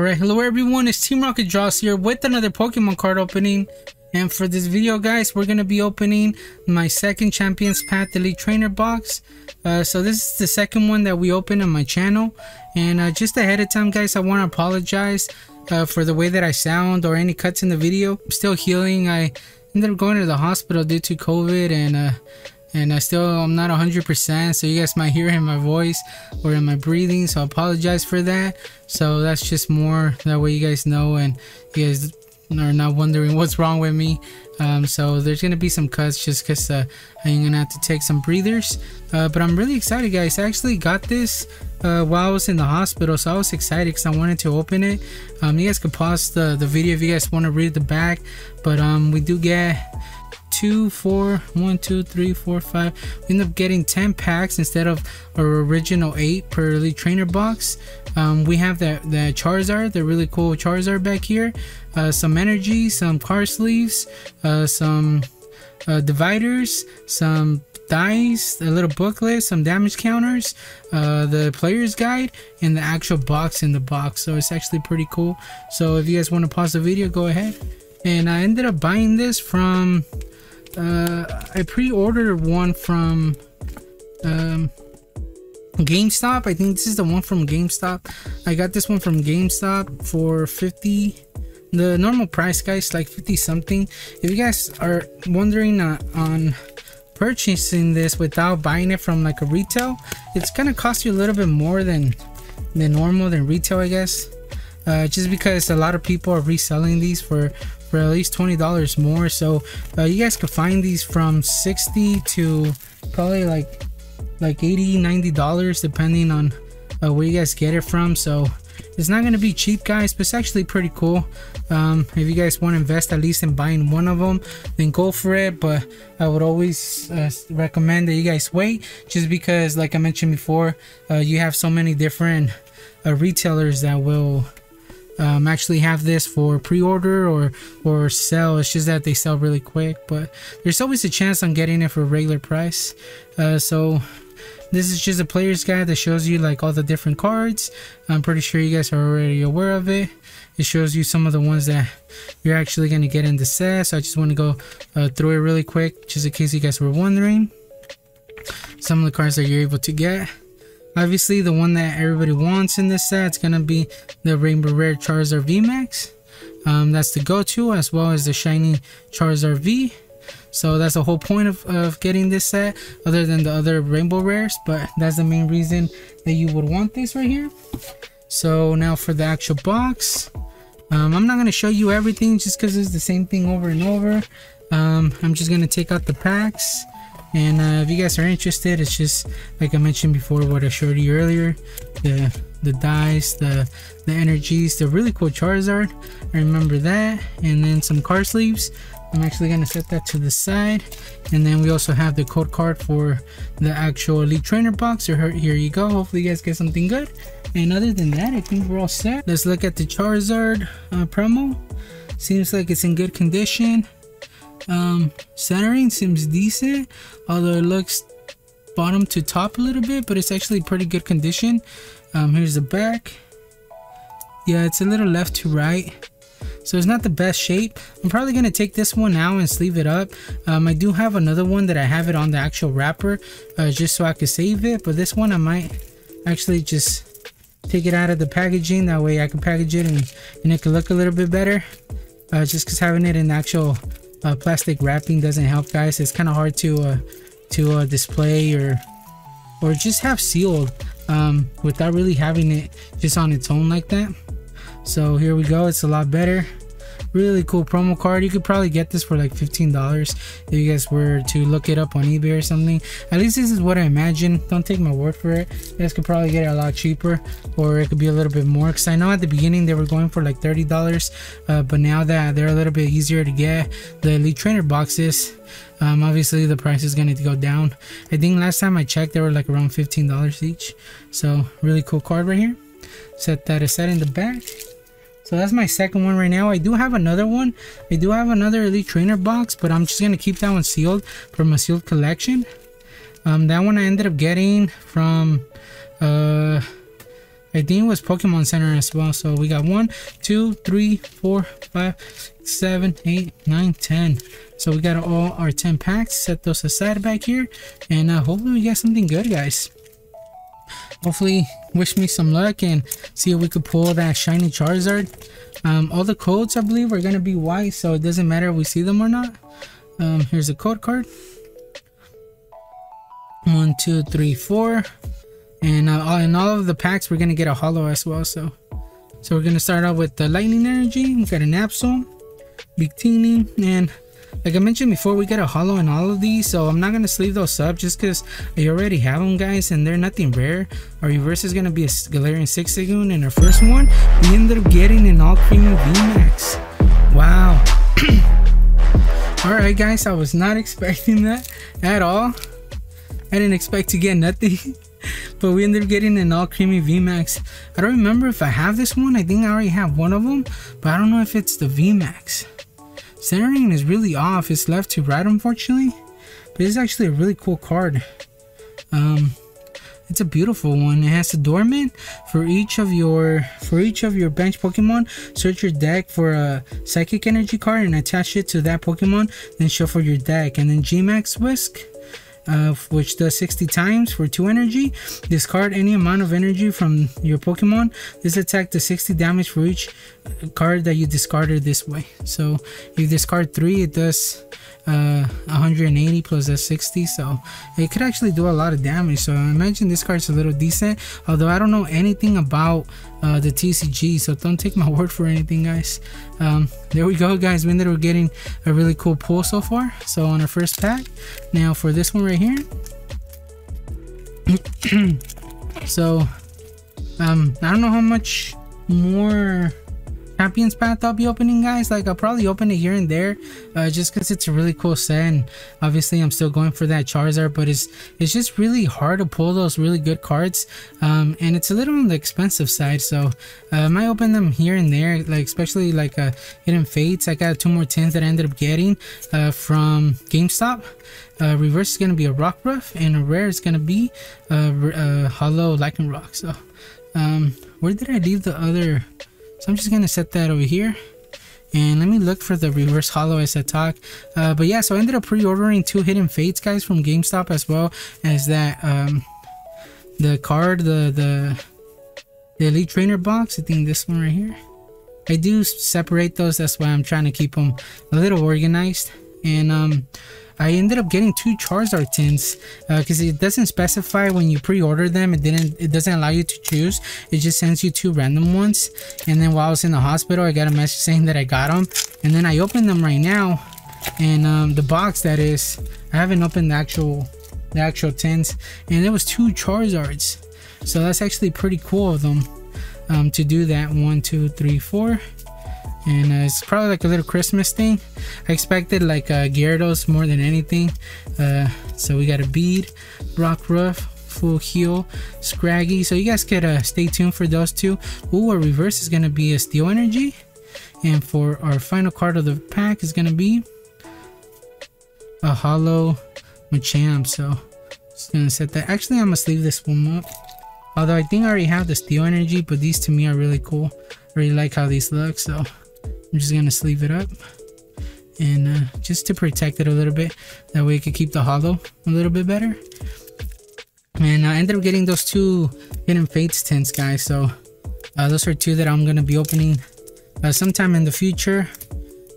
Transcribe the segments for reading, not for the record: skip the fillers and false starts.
Alright, hello everyone, it's Team Rocket Draws here with another Pokemon card opening. And for this video, guys, we're going to be opening my second Champions Path Elite Trainer box. So this is the second one that we open on my channel. And just ahead of time, guys, I want to apologize for the way that I sound or any cuts in the video. I'm still healing. I ended up going to the hospital due to COVID, and I'm not 100%, so you guys might hear in my voice or in my breathing, so I apologize for that. So that's just more that way you guys know and you guys are not wondering what's wrong with me. So there's gonna be some cuts just because I'm gonna have to take some breathers, but I'm really excited, guys. I actually got this while I was in the hospital, so I was excited because I wanted to open it. You guys could pause the video if you guys want to read the back, but we do get 2, 4, 1, 2, 3, 4, 5. We end up getting 10 packs instead of our original 8 per Elite Trainer box. We have the Charizard, the really cool Charizard back here, some energy, some card sleeves, some dividers, some dice, a little booklet, some damage counters, the player's guide, and the actual box in the box. So it's actually pretty cool. So if you guys want to pause the video, go ahead. And I ended up buying this from I pre-ordered one from GameStop. I think this is the one from GameStop. I got this one from GameStop for 50. The normal price, guys, like 50 something. If you guys are wondering on purchasing this without buying it from like a retail, it's gonna cost you a little bit more than normal than retail, I guess, just because a lot of people are reselling these for at least $20 more. So you guys could find these from $60 to probably like $80-$90 depending on where you guys get it from. So it's not going to be cheap, guys, but it's actually pretty cool. If you guys want to invest at least in buying one of them, then go for it. But I would always recommend that you guys wait, just because, like I mentioned before, you have so many different retailers that will actually have this for pre-order or sell. It's just that they sell really quick, but there's always a chance on getting it for a regular price. So this is just a player's guide that shows you like all the different cards. I'm pretty sure you guys are already aware of it. It shows you some of the ones that you're actually going to get in the set, so I just want to go through it really quick just in case you guys were wondering some of the cards that you're able to get. Obviously, the one that everybody wants in this set is going to be the Rainbow Rare Charizard VMAX. That's the go-to, as well as the shiny Charizard V. So that's the whole point of getting this set, other than the other Rainbow Rares, but that's the main reason that you would want this right here. So now for the actual box, I'm not going to show you everything just because it's the same thing over and over. I'm just going to take out the packs. And if you guys are interested, it's just like I mentioned before, what I showed you earlier, the dice, the energies, the really cool Charizard, I remember that, and then some card sleeves. I'm actually going to set that to the side, and then we also have the code card for the actual Elite Trainer box. So here you go. Hopefully you guys get something good, and other than that, I think we're all set. Let's look at the Charizard promo. Seems like it's in good condition. Centering seems decent, although it looks bottom to top a little bit, but it's actually pretty good condition. Here's the back. Yeah, it's a little left to right, so it's not the best shape. I'm probably gonna take this one out and sleeve it up. I do have another one that I have it on the actual wrapper, just so I could save it, but this one I might actually just take it out of the packaging. That way I can package it and it can look a little bit better, just because having it in the actual plastic wrapping doesn't help, guys. It's kind of hard to display or just have sealed without really having it just on its own like that. So here we go. It's a lot better. Really cool promo card. You could probably get this for like $15 if you guys were to look it up on eBay or something. At least this is what I imagine. Don't take my word for it. You guys could probably get it a lot cheaper, or it could be a little bit more, because I know at the beginning they were going for like $30, but now that they're a little bit easier to get, the Elite Trainer boxes, obviously the price is going to go down. I think last time I checked they were like around $15 each. So really cool card right here. Set that aside in the back. So that's my second one right now. I do have another one. I do have another Elite Trainer box, but I'm just going to keep that one sealed from a sealed collection. That one I ended up getting from I think it was Pokemon Center as well. So we got 1, 2, 3, 4, 5, 7, 8, 9, 10. So we got all our 10 packs. Set those aside back here, and hopefully we get something good, guys. Hopefully, wish me some luck and see if we could pull that shiny Charizard. All the codes, I believe, are gonna be white, so it doesn't matter if we see them or not. Here's a code card. 1, 2, 3, 4, and in all of the packs we're gonna get a holo as well. So we're gonna start out with the lightning energy. We got an Absol, Big Teeny, and like I mentioned before, we get a holo in all of these, so I'm not gonna sleeve those up just because I already have them, guys, and they're nothing rare. Our reverse is gonna be a Galarian Sixagoon, and our first one we ended up getting an all creamy VMAX. Wow. All right, guys, I was not expecting that at all. I didn't expect to get nothing, but we ended up getting an all creamy VMAX. I don't remember if I have this one. I think I already have one of them, but I don't know if it's the VMAX. Centering is really off. It's left to right, unfortunately, but it's actually a really cool card. It's a beautiful one. It has a dormant for each of your bench Pokemon. Search your deck for a psychic energy card and attach it to that Pokemon, then shuffle your deck. And then Gmax Whisk, which does 60 times for 2 energy. Discard any amount of energy from your Pokemon. This attack does 60 damage for each card that you discarded this way. So you discard 3, it does 180 plus that 60, so it could actually do a lot of damage. So I imagine this card's a little decent, although I don't know anything about the TCG, so don't take my word for anything, guys. There we go, guys. We ended up getting a really cool pull so far. So on our first pack, now for this one right here. So I don't know how much more Champions Path I'll be opening, guys. Like, I'll probably open it here and there, just because it's a really cool set, and obviously I'm still going for that Charizard, but it's just really hard to pull those really good cards, and it's a little on the expensive side. So I might open them here and there, like especially like Hidden Fates. I got 2 more 10s that I ended up getting from GameStop. Reverse is gonna be a Rockruff, and a rare is gonna be Hollow Lycanroc. So where did I leave the other? So I'm just gonna set that over here, and let me look for the reverse holo as I talk. But yeah, so I ended up pre-ordering 2 Hidden Fates, guys, from GameStop, as well as that the card, the Elite Trainer box. I think this one right here. I do separate those, that's why I'm trying to keep them a little organized. And I ended up getting 2 Charizard tins, because it doesn't specify when you pre-order them. It doesn't allow you to choose. It just sends you 2 random ones. And then while I was in the hospital, I got a message saying that I got them, and then I opened them right now, and the box, that is, I haven't opened the actual tins, and there was 2 Charizards. So that's actually pretty cool of them to do that. 1, 2, 3, 4. And it's probably like a little Christmas thing. I expected like Gyarados more than anything. So we got a Bead, Rockruff, Full Heal, Scraggy. So you guys could stay tuned for those 2. Ooh, our reverse is gonna be a Steel Energy, and for our final card of the pack is gonna be a Hollow Machamp. So just gonna set that. Actually, I'm gonna sleeve this one up, although I think I already have the Steel Energy, but these to me are really cool. I really like how these look, so I'm just gonna sleeve it up, and just to protect it a little bit, that way it could keep the holo a little bit better. And I ended up getting those 2 Hidden Fates tints, guys. So those are 2 that I'm gonna be opening sometime in the future.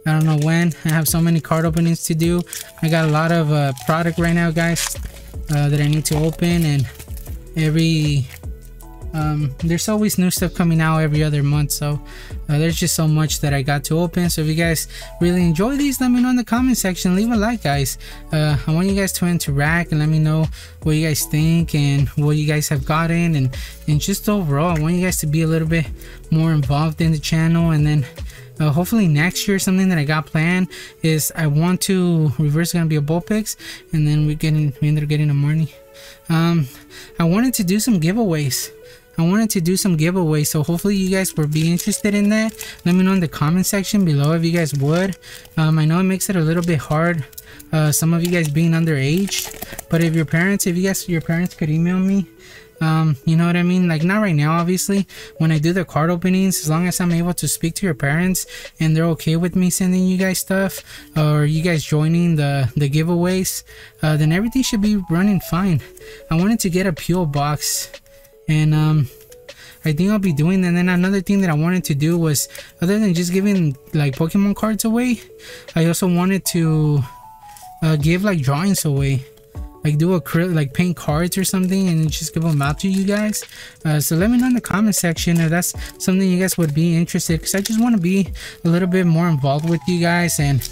I don't know when. I have so many card openings to do. I got a lot of product right now, guys, that I need to open, and there's always new stuff coming out every other month. So there's just so much that I got to open. So if you guys really enjoy these, let me know in the comment section. Leave a like, guys. I want you guys to interact and let me know what you guys think and what you guys have gotten, and just overall, I want you guys to be a little bit more involved in the channel. And then hopefully next year, something that I got planned is I want to reverse gonna be a Bullpix, and then we ended up getting a Marnie. I wanted to do some giveaways. So hopefully you guys will be interested in that. Let me know in the comment section below if you guys would. I know it makes it a little bit hard, some of you guys being underage, but if your parents could email me You know what I mean? Like, not right now, obviously. When I do the card openings, as long as I'm able to speak to your parents and they're okay with me sending you guys stuff, or you guys joining the giveaways, then everything should be running fine. I wanted to get a PO box, and I think I'll be doing that. And then another thing that I wanted to do was, other than just giving like Pokemon cards away, I also wanted to give like drawings away. Like do like paint cards or something and just give them out to you guys. So let me know in the comment section if that's something you guys would be interested, because I just want to be a little bit more involved with you guys, and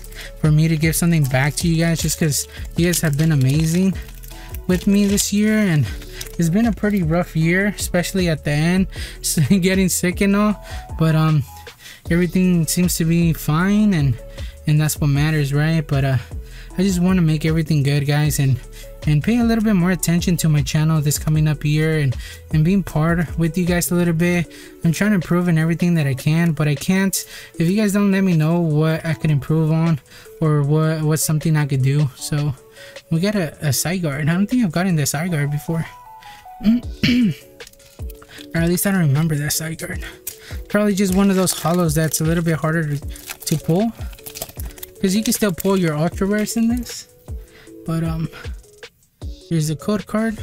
for me to give something back to you guys, just because you guys have been amazing with me this year. And it's been a pretty rough year, especially at the end, getting sick and all, but everything seems to be fine, and that's what matters, right? But I just want to make everything good, guys, and pay a little bit more attention to my channel this coming up year, and being part with you guys a little bit. I'm trying to improve in everything that I can, but I can't if you guys don't let me know what I could improve on, or what's something I could do. So we got a side guard. I don't think I've gotten the side guard before. Or at least I don't remember that side guard. Probably just one of those hollows that's a little bit harder to pull, because you can still pull your ultra rares in this. But here's a code card.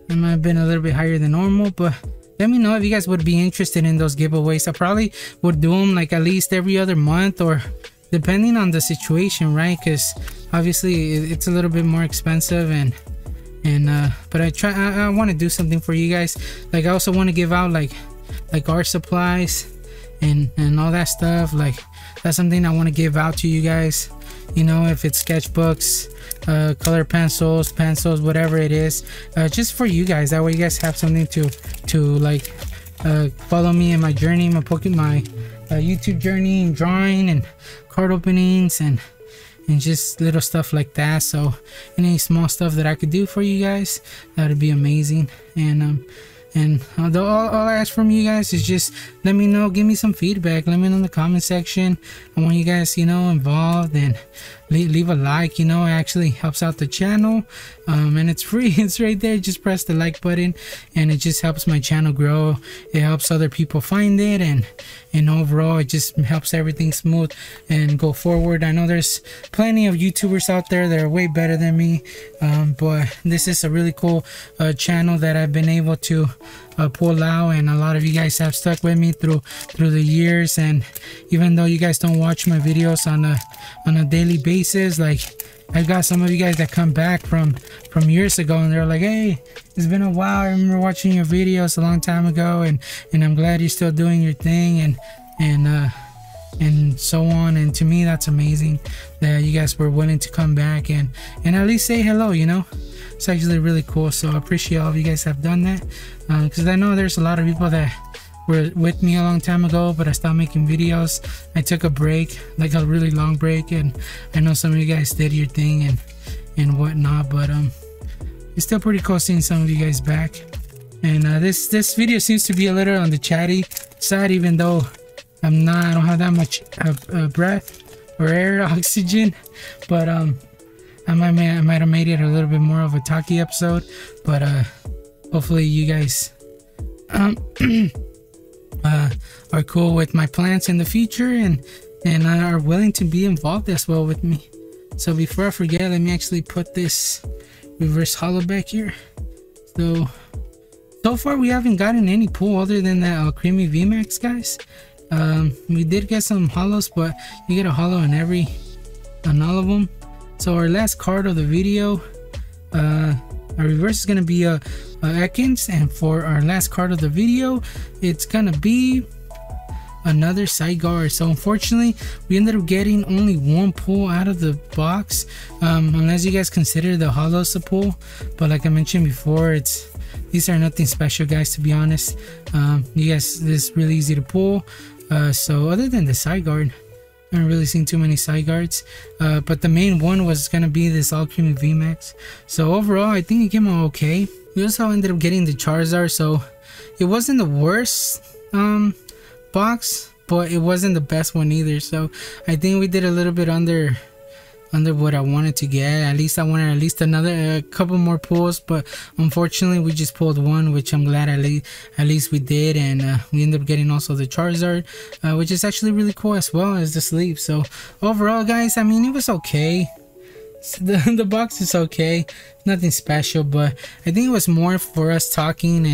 It might have been a little bit higher than normal, but let me know if you guys would be interested in those giveaways. I probably would do them like at least every other month, or depending on the situation, right? Because obviously it's a little bit more expensive, but I want to do something for you guys. Like, I also want to give out like art supplies and all that stuff. Like, that's something I want to give out to you guys, you know, if it's sketchbooks, color pencils, whatever it is, just for you guys. That way you guys have something to like follow me in my journey, my YouTube journey, and drawing and card openings and just little stuff like that. So any small stuff that I could do for you guys, that would be amazing. And all I ask from you guys is just let me know, give me some feedback, let me know in the comment section. I want you guys, you know, involved, and leave a like. You know, it actually helps out the channel, and it's free. It's right there. Just press the like button, and it just helps my channel grow. It helps other people find it, and overall it just helps everything smooth and go forward. I know there's plenty of YouTubers out there that are way better than me, but this is a really cool channel that I've been able to pull out, and a lot of you guys have stuck with me through the years. And even though you guys don't watch my videos on a daily basis, like, I've got some of you guys that come back from years ago, and they're like, hey, it's been a while, I remember watching your videos a long time ago, and I'm glad you're still doing your thing, and so on. And to me, that's amazing that you guys were willing to come back and at least say hello, you know. It's actually really cool. So I appreciate all of you guys have done that, because I know there's a lot of people that were with me a long time ago, but I stopped making videos. I took a break, like a really long break, and I know some of you guys did your thing and whatnot, but it's still pretty cool seeing some of you guys back. And this video seems to be a little on the chatty side, even though I don't have that much breath or air oxygen, but I might have made it a little bit more of a talky episode. But hopefully you guys are cool with my plans in the future, and are willing to be involved as well with me. So before I forget, let me actually put this reverse hollow back here. So far we haven't gotten any pull other than that creamy VMAX, guys. We did get some hollows, but you get a hollow on all of them. So our last card of the video, our reverse is gonna be a Ekans, and for our last card of the video, it's gonna be another side guard. So unfortunately, we ended up getting only one pull out of the box, unless you guys consider the hollows a pull. But like I mentioned before, these are nothing special, guys, to be honest. You guys, this is really easy to pull. So other than the side guard, I haven't really seen too many side guards, but the main one was gonna be this all creamy VMAX. So overall, I think it came out okay. We also ended up getting the Charizard, so it wasn't the worst box, but it wasn't the best one either. So I think we did a little bit under under what I wanted to get. At least I wanted at least another couple more pulls, but unfortunately we just pulled one, which I'm glad at least we did. And we ended up getting also the Charizard, which is actually really cool, as well as the sleeve. So overall, guys, I mean, it was okay. The box is okay, nothing special, but I think it was more for us talking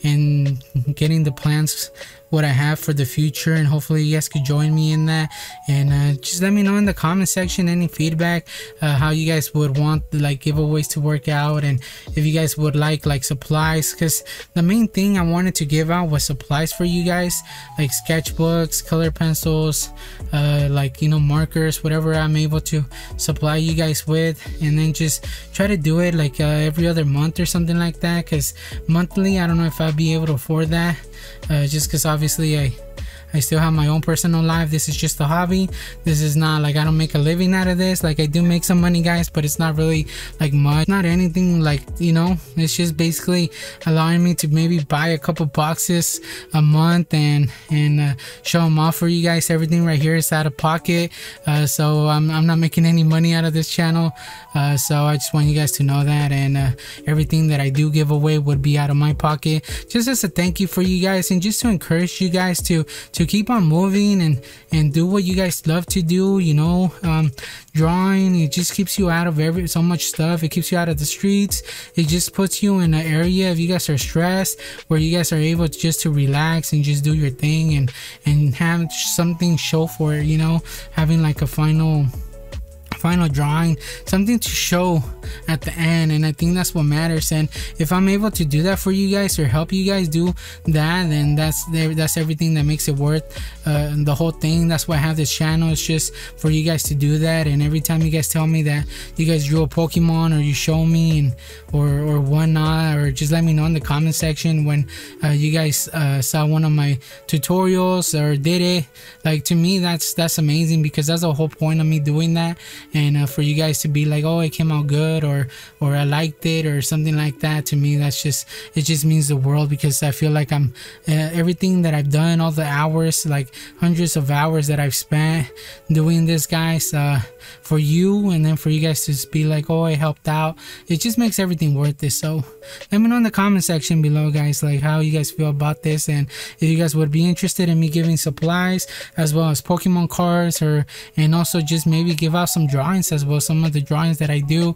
and getting the plans, what I have for the future, and hopefully you guys could join me in that. And just let me know in the comment section any feedback, how you guys would want like giveaways to work out, and if you guys would like supplies, because the main thing I wanted to give out was supplies for you guys, like sketchbooks, color pencils, like, you know, markers, whatever I'm able to supply you guys with. And then just try to do it like every other month or something like that, because monthly I don't know if I'll be able to afford that, just because obviously I still have my own personal life. This is just a hobby. This is not like I don't make a living out of this. Like, I do make some money, guys, but it's not really like much, not anything like, you know, it's just basically allowing me to maybe buy a couple boxes a month and show them off for you guys. Everything right here is out of pocket, so I'm not making any money out of this channel, so I just want you guys to know that. And everything that I do give away would be out of my pocket, just as a thank you for you guys, and just to encourage you guys to keep on moving and do what you guys love to do, you know. Drawing, it just keeps you out of so much stuff. It keeps you out of the streets. It just puts you in an area, if you guys are stressed, where you guys are able to relax and just do your thing and have something show for it, you know, having like a final drawing, something to show at the end. And I think that's what matters. And if I'm able to do that for you guys or help you guys do that, then that's everything that makes it worth the whole thing. That's why I have this channel. It's just for you guys to do that. And every time you guys tell me that you guys drew a Pokemon, or you show me or whatnot, or just let me know in the comment section when you guys saw one of my tutorials or did it. Like, to me, that's amazing, because that's the whole point of me doing that. And for you guys to be like, oh, it came out good, or I liked it, or something like that, to me, it just means the world, because I feel like I'm everything that I've done, all the hours, like hundreds of hours that I've spent doing this, guys, for you, and then for you guys to just be like, oh, I helped out. It just makes everything worth it. So let me know in the comment section below, guys, like how you guys feel about this, and if you guys would be interested in me giving supplies as well as Pokemon cards, and also just maybe give out some drawings as well, some of the drawings that I do,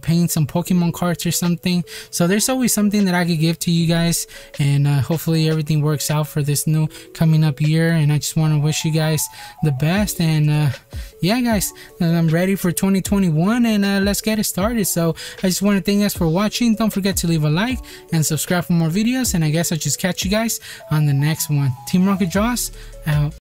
paint some Pokemon cards or something. So there's always something that I could give to you guys, and hopefully everything works out for this new coming up year. And I just want to wish you guys the best. And yeah, guys, I'm ready for 2021, and let's get it started. So I just want to thank you guys for watching. Don't forget to leave a like and subscribe for more videos, and I guess I'll just catch you guys on the next one. Team Rocket Draws out.